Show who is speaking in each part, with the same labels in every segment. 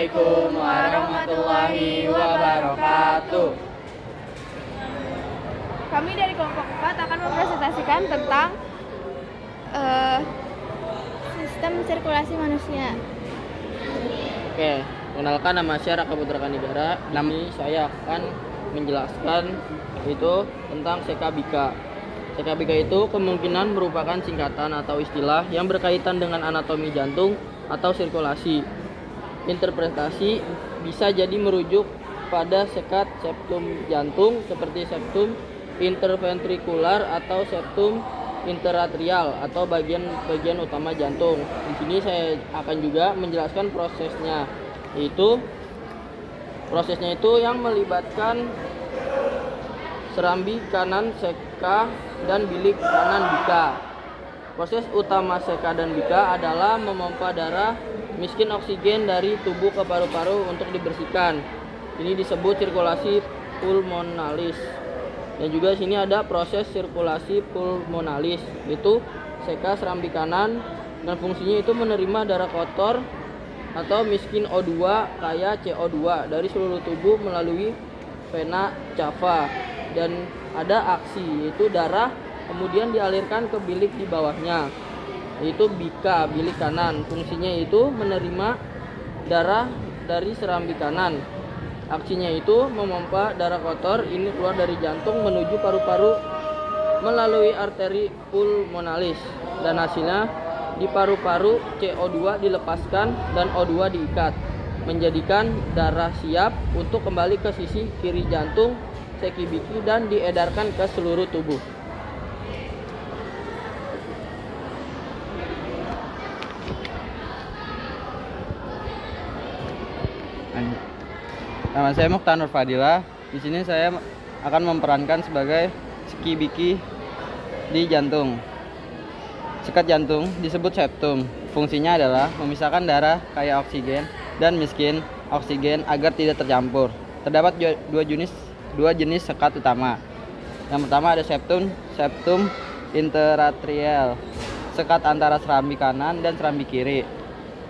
Speaker 1: Assalamualaikum warahmatullahi wabarakatuh.
Speaker 2: Kami dari kelompok 4 akan mempresentasikan tentang sistem sirkulasi manusia.
Speaker 1: Oke, kenalkan nama saya Raka Putra Kanigara. Ini saya akan menjelaskan itu tentang sekabika. Sekabika itu kemungkinan merupakan singkatan atau istilah yang berkaitan dengan anatomi jantung atau sirkulasi. Interpretasi bisa jadi merujuk pada sekat septum jantung seperti septum interventrikular atau septum interatrial atau bagian utama jantung. Di sini saya akan juga menjelaskan prosesnya. Prosesnya itu yang melibatkan serambi kanan seka dan bilik kanan bika. Proses utama seka dan bika adalah memompa darah miskin oksigen dari tubuh ke paru-paru untuk dibersihkan. Ini disebut sirkulasi pulmonalis. Dan juga sini ada proses sirkulasi pulmonalis, itu seka serambi kanan, dan fungsinya itu menerima darah kotor atau miskin O2 kaya CO2 dari seluruh tubuh melalui vena cava. Dan ada aksi, yaitu darah kemudian dialirkan ke bilik di bawahnya, yaitu bika, bilik kanan. Fungsinya itu menerima darah dari serambi kanan. Aksinya itu memompa darah kotor ini keluar dari jantung menuju paru-paru melalui arteri pulmonalis, dan hasilnya di paru-paru CO2 dilepaskan dan O2 diikat, menjadikan darah siap untuk kembali ke sisi kiri jantung sekibiki dan diedarkan ke seluruh tubuh.
Speaker 3: Nama saya Mukhtar Nur Fadilah. Di sini saya akan memerankan sebagai sekibiki di jantung. Sekat jantung disebut septum. Fungsinya adalah memisahkan darah kaya oksigen dan miskin oksigen agar tidak tercampur. Terdapat dua jenis sekat utama. Yang pertama ada septum interatrial, sekat antara serambi kanan dan serambi kiri.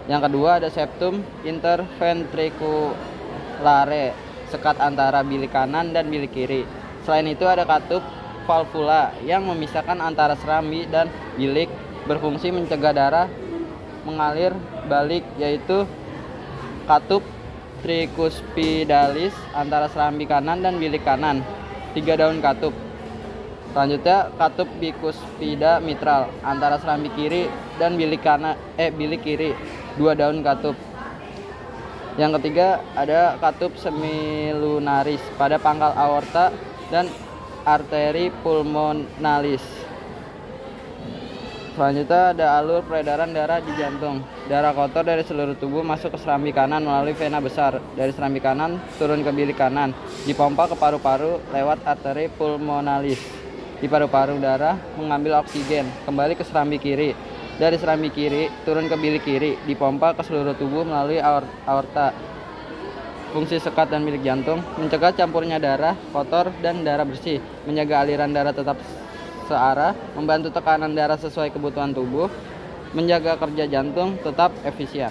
Speaker 3: Yang kedua ada septum interventrikulare, sekat antara bilik kanan dan bilik kiri. Selain itu ada katup valvula yang memisahkan antara serambi dan bilik, berfungsi mencegah darah mengalir balik, yaitu katup tricuspidalis antara serambi kanan dan bilik kanan, 3 daun katup. Selanjutnya katup bicuspida mitral antara serambi kiri dan bilik kiri, 2 daun katup. Yang ketiga ada katup semilunaris pada pangkal aorta dan arteri pulmonalis. Selanjutnya ada alur peredaran darah di jantung. Darah kotor dari seluruh tubuh masuk ke serambi kanan melalui vena besar. Dari serambi kanan turun ke bilik kanan, dipompa ke paru-paru lewat arteri pulmonalis. Di paru-paru darah mengambil oksigen, kembali ke serambi kiri. Dari serambi kiri turun ke bilik kiri, dipompa ke seluruh tubuh melalui aorta. Fungsi sekat dan bilik jantung mencegah campurnya darah kotor dan darah bersih, menjaga aliran darah tetap searah, membantu tekanan darah sesuai kebutuhan tubuh, menjaga kerja jantung tetap efisien.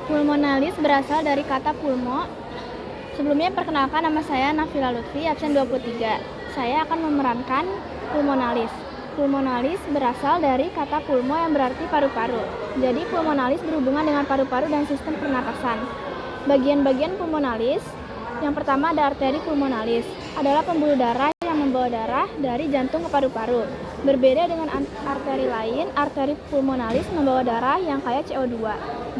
Speaker 2: Pulmonalis berasal dari kata pulmo. Sebelumnya perkenalkan, nama saya Nafila Lutfi, absen 23. Saya akan memerankan pulmonalis. Pulmonalis berasal dari kata pulmo yang berarti paru-paru. Jadi pulmonalis berhubungan dengan paru-paru dan sistem pernapasan. Bagian-bagian pulmonalis, yang pertama ada arteri pulmonalis, adalah pembuluh darah yang membawa darah dari jantung ke paru-paru. Berbeda dengan arteri lain, arteri pulmonalis membawa darah yang kaya CO2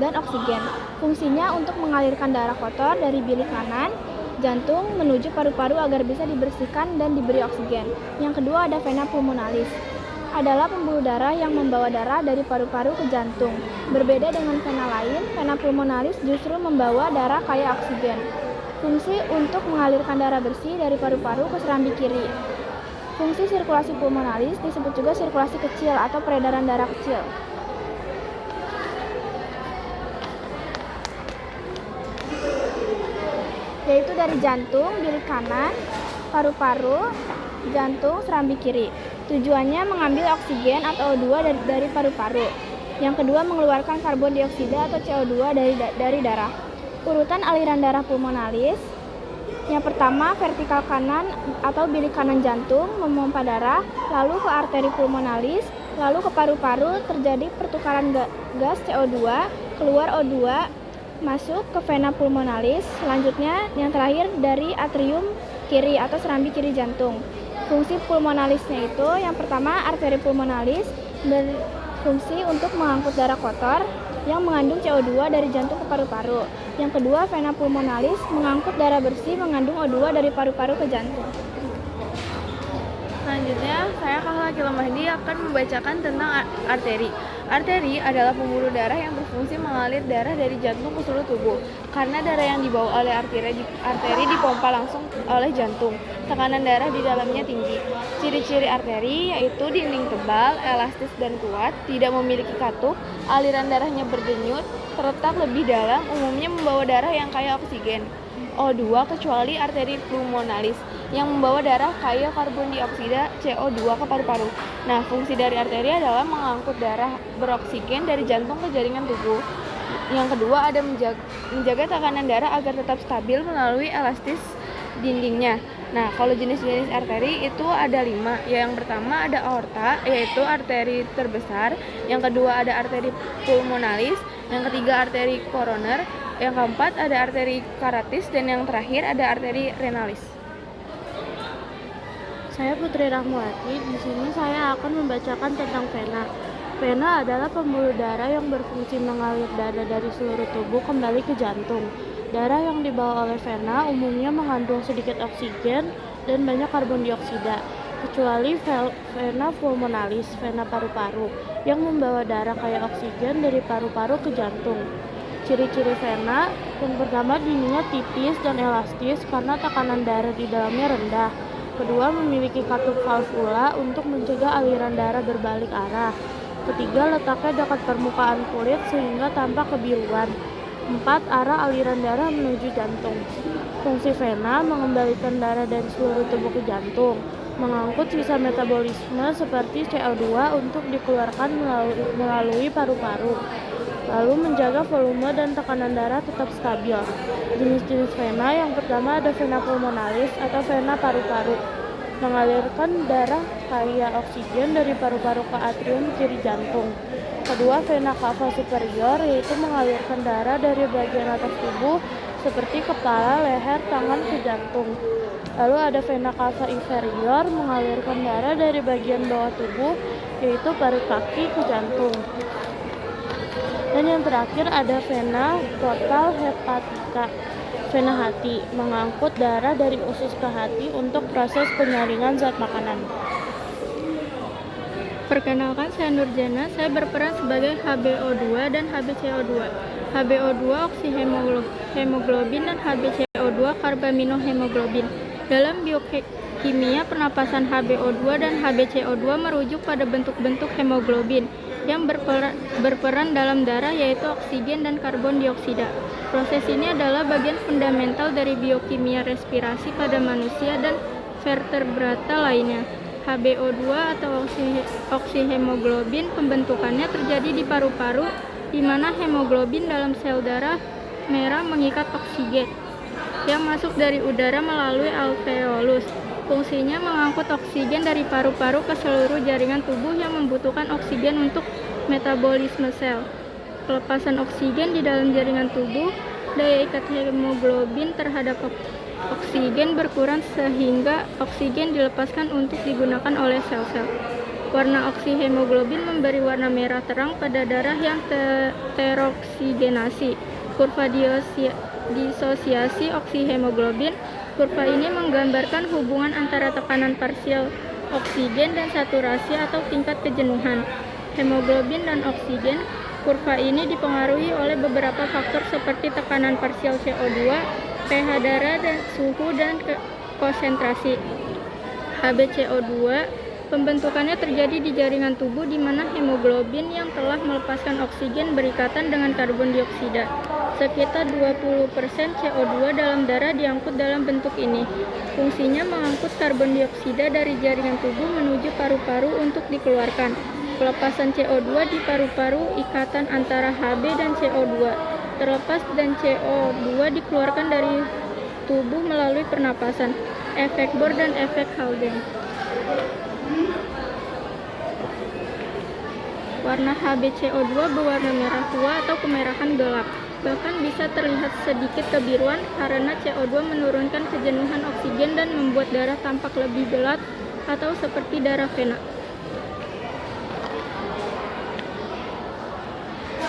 Speaker 2: dan oksigen. Fungsinya untuk mengalirkan darah kotor dari bilik kanan jantung menuju paru-paru agar bisa dibersihkan dan diberi oksigen. Yang kedua ada vena pulmonalis, adalah pembuluh darah yang membawa darah dari paru-paru ke jantung. Berbeda dengan vena lain, vena pulmonalis justru membawa darah kaya oksigen. Fungsi untuk mengalirkan darah bersih dari paru-paru ke serambi kiri. Fungsi sirkulasi pulmonalis disebut juga sirkulasi kecil atau peredaran darah kecil. Yaitu dari jantung, bilik kanan, paru-paru, jantung, serambi kiri. Tujuannya mengambil oksigen atau O2 dari paru-paru. Yang kedua, mengeluarkan karbon dioksida atau CO2 dari darah. Urutan aliran darah pulmonalis. Yang pertama, vertikal kanan atau bilik kanan jantung memompa darah, lalu ke arteri pulmonalis, lalu ke paru-paru, terjadi pertukaran gas CO2, keluar O2, masuk ke vena pulmonalis. Selanjutnya, yang terakhir dari atrium kiri atau serambi kiri jantung. Fungsi pulmonalisnya itu, yang pertama, arteri pulmonalis berfungsi untuk mengangkut darah kotor yang mengandung CO2 dari jantung ke paru-paru. Yang kedua, vena pulmonalis mengangkut darah bersih mengandung O2 dari paru-paru ke jantung.
Speaker 4: Selanjutnya, saya Kahla Mahdi akan membacakan tentang arteri. Arteri adalah pembuluh darah yang berfungsi mengalir darah dari jantung ke seluruh tubuh. Karena darah yang dibawa oleh arteri dipompa langsung oleh jantung, tekanan darah di dalamnya tinggi. Ciri-ciri arteri yaitu dinding tebal, elastis dan kuat, tidak memiliki katup, aliran darahnya berdenyut, terletak lebih dalam, umumnya membawa darah yang kaya oksigen. O2 kecuali arteri pulmonalis yang membawa darah kaya karbon dioksida CO2 ke paru-paru. Nah, fungsi dari arteri adalah mengangkut darah beroksigen dari jantung ke jaringan tubuh. Yang kedua ada menjaga tekanan darah agar tetap stabil melalui elastis dindingnya. Nah, kalau jenis-jenis arteri itu ada 5. Yang pertama ada aorta, yaitu arteri terbesar. Yang kedua ada arteri pulmonalis. Yang ketiga arteri koroner. Yang keempat ada arteri karatis, dan yang terakhir ada arteri renalis.
Speaker 5: Saya Putri Rahmawati. Di sini saya akan membacakan tentang vena. Vena adalah pembuluh darah yang berfungsi mengalir darah dari seluruh tubuh kembali ke jantung. Darah yang dibawa oleh vena umumnya mengandung sedikit oksigen dan banyak karbon dioksida, kecuali vena pulmonalis, vena paru-paru, yang membawa darah kaya oksigen dari paru-paru ke jantung. Ciri-ciri vena, yang pertama dindingnya tipis dan elastis karena tekanan darah di dalamnya rendah. Kedua, memiliki katup valvula untuk mencegah aliran darah berbalik arah. Ketiga, letaknya dekat permukaan kulit sehingga tampak kebiruan. 4. Arah aliran darah menuju jantung. Fungsi vena mengembalikan darah dari seluruh tubuh ke jantung, mengangkut sisa metabolisme seperti CO2 untuk dikeluarkan melalui paru-paru, lalu menjaga volume dan tekanan darah tetap stabil. Jenis-jenis vena, yang pertama ada vena pulmonalis atau vena paru-paru, mengalirkan darah kaya oksigen dari paru-paru ke atrium kiri jantung. Kedua, vena cava superior, yaitu mengalirkan darah dari bagian atas tubuh seperti kepala, leher, tangan ke jantung. Lalu ada vena cava inferior, mengalirkan darah dari bagian bawah tubuh, yaitu perut kaki ke jantung. Dan yang terakhir ada vena portal hepatica, vena hati, mengangkut darah dari usus ke hati untuk proses penyaringan zat makanan.
Speaker 6: Perkenalkan, saya Nurjana. Saya berperan sebagai HbO2 dan HbCO2. HbO2 oksihemoglobin dan HbCO2 karbaminohemoglobin. Dalam biokimia pernapasan HbO2 dan HbCO2 merujuk pada bentuk-bentuk hemoglobin yang berperan dalam darah, yaitu oksigen dan karbon dioksida. Proses ini adalah bagian fundamental dari biokimia respirasi pada manusia dan vertebrata lainnya. HbO2 atau oksihemoglobin pembentukannya terjadi di paru-paru, di mana hemoglobin dalam sel darah merah mengikat oksigen yang masuk dari udara melalui alveolus. Fungsinya mengangkut oksigen dari paru-paru ke seluruh jaringan tubuh yang membutuhkan oksigen untuk metabolisme sel. Pelepasan oksigen di dalam jaringan tubuh, daya ikat hemoglobin terhadap oksigen berkurang sehingga oksigen dilepaskan untuk digunakan oleh sel-sel. Warna oksihemoglobin memberi warna merah terang pada darah yang teroksigenasi. Kurva disosiasi oksihemoglobin. Kurva ini menggambarkan hubungan antara tekanan parsial oksigen dan saturasi atau tingkat kejenuhan hemoglobin dan oksigen. Kurva ini dipengaruhi oleh beberapa faktor seperti tekanan parsial CO2, pH darah, dan suhu dan konsentrasi. HbCO2 Pembentukannya terjadi di jaringan tubuh di mana hemoglobin yang telah melepaskan oksigen berikatan dengan karbon dioksida. Sekitar 20% CO2 dalam darah diangkut dalam bentuk ini. Fungsinya mengangkut karbon dioksida dari jaringan tubuh menuju paru-paru untuk dikeluarkan. Pelepasan CO2 di paru-paru ikatan antara Hb dan CO2 terlepas dan CO2 dikeluarkan dari tubuh melalui pernapasan. Efek Bohr dan efek Haldane. Warna HbCO2 berwarna merah tua atau kemerahan gelap. Bahkan bisa terlihat sedikit kebiruan karena CO2 menurunkan kejenuhan oksigen dan membuat darah tampak lebih gelap atau seperti darah vena.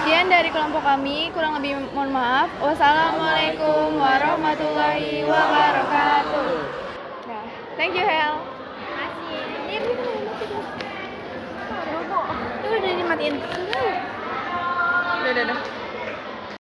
Speaker 4: Sekian dari kelompok kami, kurang lebih mohon maaf. Wassalamualaikum warahmatullahi wabarakatuh. Nah, thank you Hel. Udah dimatiin. Udah.